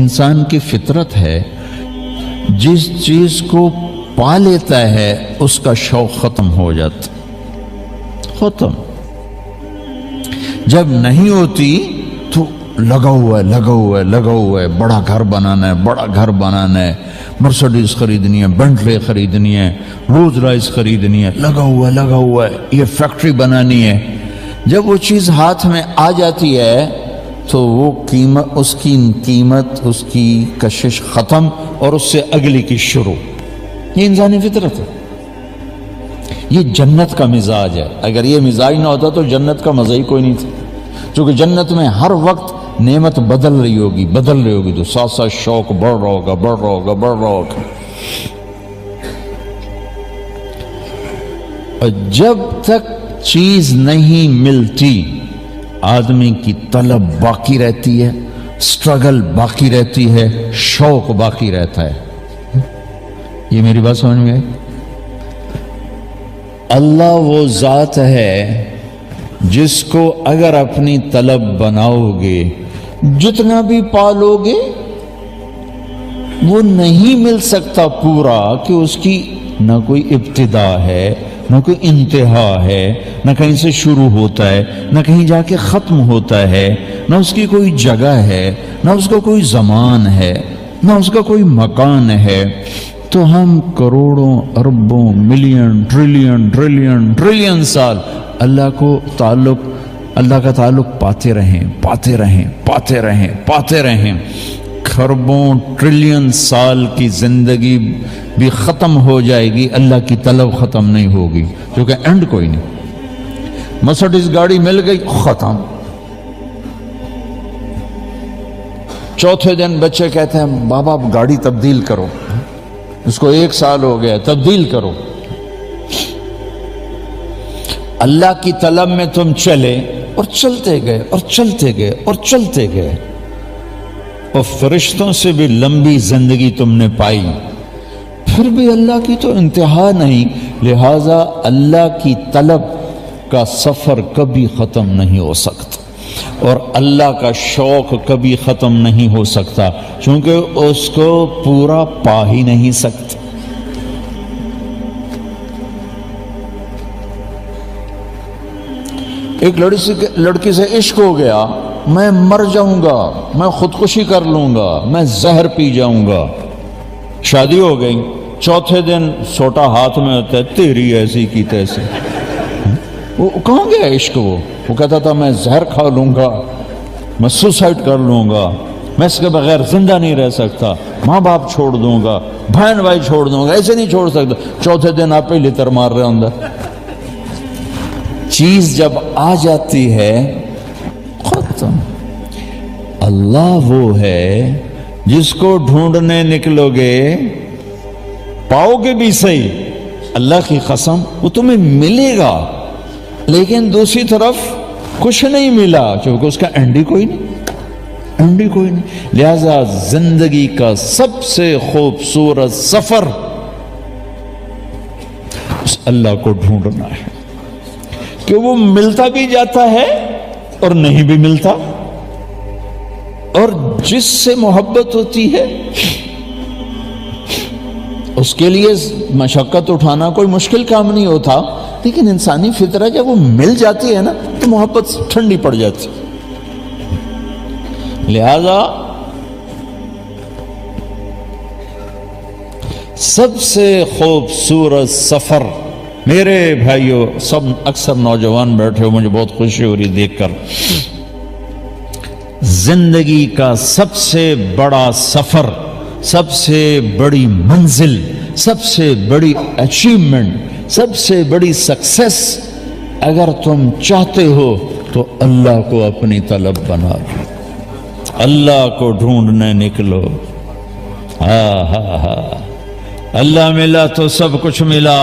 انسان کی فطرت ہے، جس چیز کو پا لیتا ہے اس کا شوق ختم ہو جاتا، ختم۔ جب نہیں ہوتی تو لگا ہوا ہے، بڑا گھر بنانا ہے، مرسڈیز خریدنی ہے، بنٹلے خریدنی ہے، رولز رائس خریدنی ہے، لگا ہوا ہے، یہ فیکٹری بنانی ہے۔ جب وہ چیز ہاتھ میں آ جاتی ہے تو وہ اس کی کشش ختم، اور اس سے اگلی کی شروع۔ یہ انسانی فطرت ہے، یہ جنت کا مزاج ہے۔ اگر یہ مزاج نہ ہوتا تو جنت کا مزہ ہی کوئی نہیں تھا، چونکہ جنت میں ہر وقت نعمت بدل رہی ہوگی تو ساتھ ساتھ شوق بڑھ رہا ہوگا۔ اور جب تک چیز نہیں ملتی آدمی کی طلب باقی رہتی ہے، سٹرگل باقی رہتی ہے، شوق باقی رہتا ہے۔ یہ میری بات سمجھ میں آئی؟ اللہ وہ ذات ہے جس کو اگر اپنی طلب بناؤ گے، جتنا بھی پالو گے وہ نہیں مل سکتا پورا، کہ اس کی نہ کوئی ابتدا ہے، نہ کوئی انتہا ہے، نہ کہیں سے شروع ہوتا ہے، نہ کہیں جا کے ختم ہوتا ہے، نہ اس کی کوئی جگہ ہے، نہ اس کا کوئی زمان ہے، نہ اس کا کوئی مکان ہے۔ تو ہم کروڑوں اربوں ملین ٹریلین سال اللہ کا تعلق پاتے رہیں، کھربوں ٹریلین سال کی زندگی بھی ختم ہو جائے گی، اللہ کی طلب ختم نہیں ہوگی، کیونکہ اینڈ کوئی نہیں۔ مرسڈیز گاڑی مل گئی، ختم۔ چوتھے دن بچے کہتے ہیں بابا اب گاڑی تبدیل کرو، اس کو 1 سال ہو گیا، تبدیل کرو۔ اللہ کی طلب میں تم چلے اور چلتے گئے، اور فرشتوں سے بھی لمبی زندگی تم نے پائی، پھر بھی اللہ کی تو انتہا نہیں، لہذا اللہ کی طلب کا سفر کبھی ختم نہیں ہو سکتا، اور اللہ کا شوق کبھی ختم نہیں ہو سکتا، چونکہ اس کو پورا پا ہی نہیں سکتا۔ ایک لڑکی سے عشق ہو گیا، میں مر جاؤں گا، میں خودکشی کر لوں گا، میں زہر پی جاؤں گا۔ شادی ہو گئی، چوتھے دن سوٹا ہاتھ میں ہوتا ہے، تیری ایسی کی تیسی۔ وہ کہاں گیا عشق؟ وہ کہتا تھا میں زہر کھا لوں گا، میں سوسائڈ کر لوں گا، میں اس کے بغیر زندہ نہیں رہ سکتا، ماں باپ چھوڑ دوں گا، بہن بھائی چھوڑ دوں گا، ایسے نہیں چھوڑ سکتا۔ چوتھے دن آپ پہ لتر مار رہے اندر۔ چیز جب آ جاتی ہے ختم۔ اللہ وہ ہے جس کو ڈھونڈنے نکلو گے پاؤ گے بھی صحیح، اللہ کی قسم وہ تمہیں ملے گا، لیکن دوسری طرف کچھ نہیں ملا، کیونکہ اس کا اینڈ ہی کوئی نہیں۔ لہذا زندگی کا سب سے خوبصورت سفر اس اللہ کو ڈھونڈنا ہے، کہ وہ ملتا بھی جاتا ہے اور نہیں بھی ملتا، اور جس سے محبت ہوتی ہے اس کے لیے مشقت اٹھانا کوئی مشکل کام نہیں ہوتا، لیکن انسانی فطرت جب وہ مل جاتی ہے نا تو محبت ٹھنڈی پڑ جاتی۔ لہذا سب سے خوبصورت سفر، میرے بھائیوں سب اکثر نوجوان بیٹھے ہو، مجھے بہت خوشی ہو رہی دیکھ کر، زندگی کا سب سے بڑا سفر، سب سے بڑی منزل، سب سے بڑی اچیومنٹ، سب سے بڑی سکسیس اگر تم چاہتے ہو تو اللہ کو اپنی طلب بنا لو، اللہ کو ڈھونڈنے نکلو۔ اللہ ملا تو سب کچھ ملا،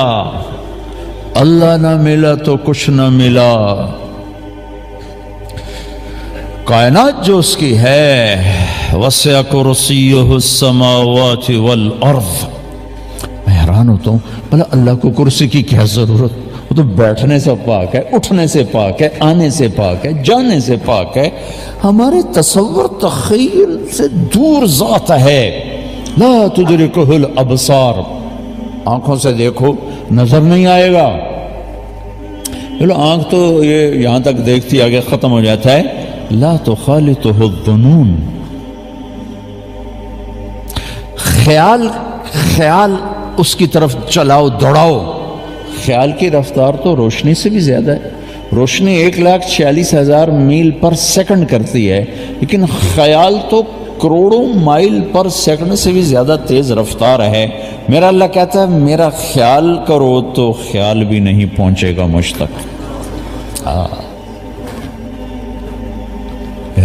اللہ نہ ملا تو کچھ نہ ملا۔ کائنات جو اس کی ہے، وسع کرسیہ السماوات والارض، میں حیران ہوتا ہوں بھلا اللہ کو کرسی کی کیا ضرورت؟ وہ تو بیٹھنے سے پاک ہے، اٹھنے سے پاک ہے، آنے سے پاک ہے، جانے سے پاک ہے. ہمارے تصور تخیل سے دور ذات ہے. لا تدرکہ الابصار، آنکھوں سے دیکھو نظر نہیں آئے گا. چلو آنکھ تو یہ یہاں تک دیکھتی آگے ختم ہو جاتا ہے. لا تخالطہ الظنون، خیال اس کی طرف چلاؤ دوڑاؤ. خیال کی رفتار تو روشنی سے بھی زیادہ ہے. روشنی 1,46,000 میل پر سیکنڈ کرتی ہے، لیکن خیال تو کروڑوں مائل پر سیکنڈ سے بھی زیادہ تیز رفتار ہے. میرا اللہ کہتا ہے میرا خیال کرو تو خیال بھی نہیں پہنچے گا مجھ تک.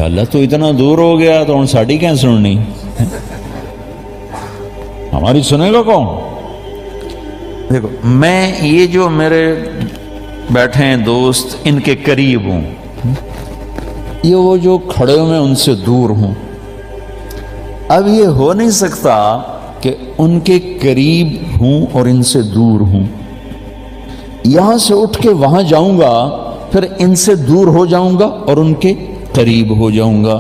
اللہ تو اتنا دور ہو گیا تو ہن ساڑی کیا سننی، ہماری سنے گا کون؟ دیکھو میں یہ جو میرے بیٹھے ہیں دوست ان کے قریب ہوں، یہ وہ جو کھڑے ہوئے ان سے دور ہوں. اب یہ ہو نہیں سکتا کہ ان کے قریب ہوں اور ان سے دور ہوں. یہاں سے اٹھ کے وہاں جاؤں گا پھر ان سے دور ہو جاؤں گا اور ان کے قریب ہو جاؤں گا.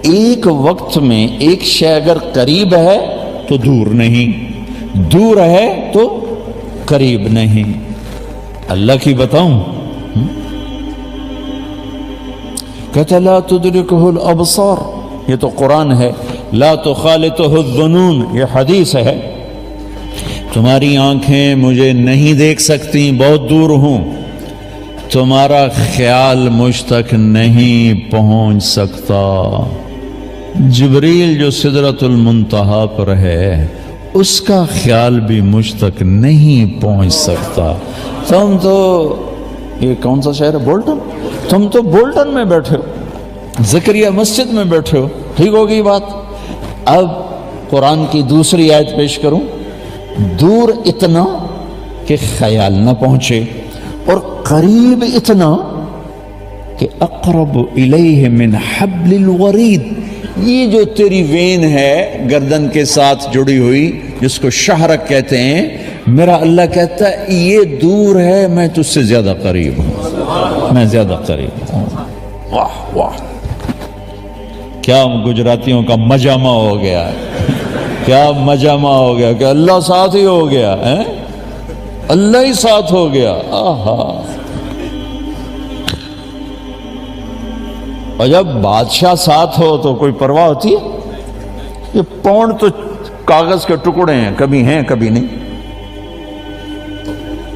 ایک وقت میں ایک شے اگر قریب ہے تو دور نہیں، دور ہے تو قریب نہیں. اللہ کی بتاؤں، کہتا لا تدرکہ الابصار، یہ تو قرآن ہے. لا تخالطہ الظنون، یہ حدیث ہے. تمہاری آنکھیں مجھے نہیں دیکھ سکتی، بہت دور ہوں. تمہارا خیال مجھ تک نہیں پہنچ سکتا. جبریل جو سدرۃ المنتہا پر ہے اس کا خیال بھی مجھ تک نہیں پہنچ سکتا. تم تو یہ کون سا شہر ہے؟ بولٹن. تم تو بولٹن میں بیٹھے ہو، زکریا مسجد میں بیٹھے ہو. ٹھیک ہوگی بات. اب قرآن کی دوسری آیت پیش کروں. دور اتنا کہ خیال نہ پہنچے اور قریب اتنا کہ اقرب الیہ من حبل الورید. یہ جو تیری وین ہے گردن کے ساتھ جڑی ہوئی جس کو شہرک کہتے ہیں، میرا اللہ کہتا ہے یہ دور ہے، میں تجھ سے زیادہ قریب ہوں، میں زیادہ قریب ہوں. واہ واہ، کیا گجراتیوں کا مجامع ہو گیا ہے، کیا مجامع ہو گیا کہ اللہ ساتھ ہی ہو گیا ہے، اللہ ہی ساتھ ہو گیا. آہا. اور جب بادشاہ ساتھ ہو تو کوئی پرواہ ہوتی ہے؟ یہ پونڈ تو کاغذ کے ٹکڑے ہیں کبھی نہیں.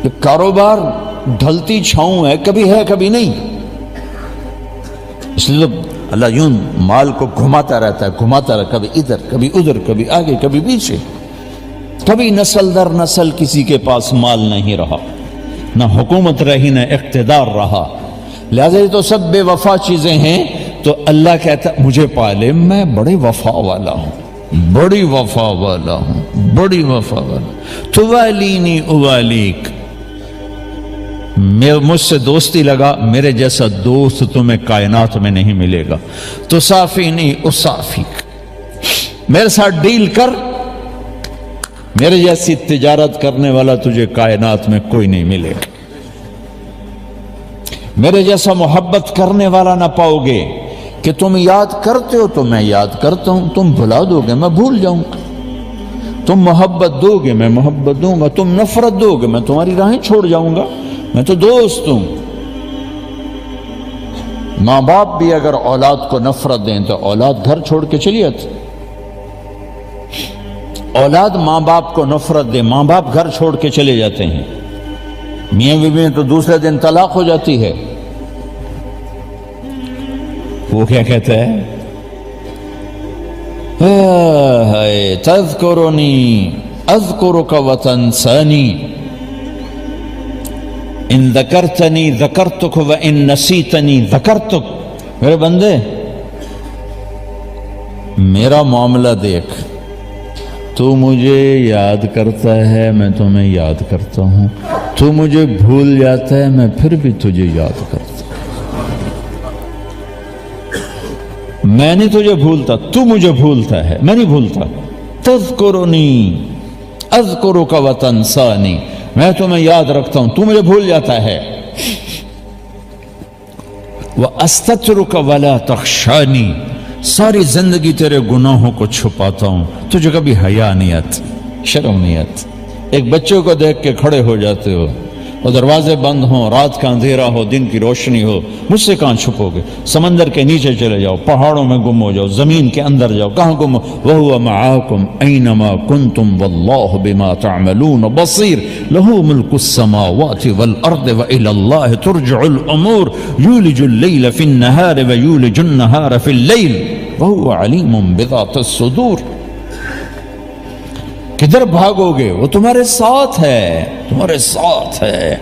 یہ کاروبار ڈھلتی چھاؤں ہے، کبھی نہیں. اس لیے اللہ یوں مال کو گھماتا رہتا ہے، کبھی ادھر کبھی ادھر، کبھی آگے کبھی پیچھے. کبھی نسل در نسل کسی کے پاس مال نہیں رہا، نہ حکومت رہی نہ اقتدار رہا. لہذا یہ تو سب بے وفا چیزیں ہیں. تو اللہ کہتا مجھے پالے، میں بڑی وفا والا ہوں، بڑی وفا والا ہوں، بڑی وفا والا. توالینی اوالیک، مجھ سے دوستی لگا، میرے جیسا دوست تمہیں کائنات میں نہیں ملے گا. تو صافینی اصافیک، میرے ساتھ ڈیل کر، میرے جیسی تجارت کرنے والا تجھے کائنات میں کوئی نہیں ملے گا. میرے جیسا محبت کرنے والا نہ پاؤ گے کہ تم یاد کرتے ہو تو میں یاد کرتا ہوں، تم بھلا دو گے میں بھول جاؤں گا. تم محبت دو گے میں محبت دوں گا، تم نفرت دو گے میں تمہاری راہیں چھوڑ جاؤں گا. میں تو دوست ہوں. ماں باپ بھی اگر اولاد کو نفرت دیں تو اولاد گھر چھوڑ کے چلی جاتی. اولاد ماں باپ کو نفرت دے، ماں باپ گھر چھوڑ کے چلے جاتے ہیں. میاں بیوی تو دوسرے دن طلاق ہو جاتی ہے. وہ کیا کہتا ہے؟ تذکرنی اذکرک وتنسانی، ان ذکرتنی ذکرتک وان نسیتنی ذکرتک. میرے بندے میرا معاملہ دیکھ، تو مجھے یاد کرتا ہے میں تمہیں یاد کرتا ہوں، تو مجھے بھول جاتا ہے میں پھر بھی تجھے یاد کرتا ہوں. میں نہیں تجھے بھولتا، تو مجھے بھولتا ہے، میں نہیں بھولتا. تذکرنی اذکرک وتنسانی، میں تمہیں یاد رکھتا ہوں، تو مجھے بھول جاتا ہے۔ وَأَسْتَتْرُكَ وَلَا تَخْشَانِي، ساری زندگی تیرے گناہوں کو چھپاتا ہوں، تجھے کبھی حیا نہیں آتی، شرم نہیں آتی۔ ایک بچے کو دیکھ کے کھڑے ہو جاتے ہو، اور دروازے بند ہوں، رات کا اندھیرا ہو، دن کی روشنی ہو، مجھ سے کہاں چھپو گے؟ سمندر کے نیچے چلے جاؤ، پہاڑوں میں گم ہو جاؤ، زمین کے اندر جاؤ، کہاں گم ہو؟ وَهُوَ مَعَاكُمْ أَيْنَمَا كُنْتُمْ وَاللَّهُ بِمَا تَعْمَلُونَ بَصِيرٌ لَهُ مُلْكُ السَّمَاوَاتِ وَالْأَرْضِ وَإِلَى اللَّهِ تُرْجَعُ الْأُمُورُ يُولِجُ اللَّيْلَ فِي النَّهَارِ وَيُولِجُ النَّهَارَ فِي اللَّيْلِ وَهُوَ عَلِيمٌ بِذَاتِ الصُّدُورِ۔ کدھر بھاگو گے؟ وہ تمہارے ساتھ ہے، تمہارے ساتھ ہے۔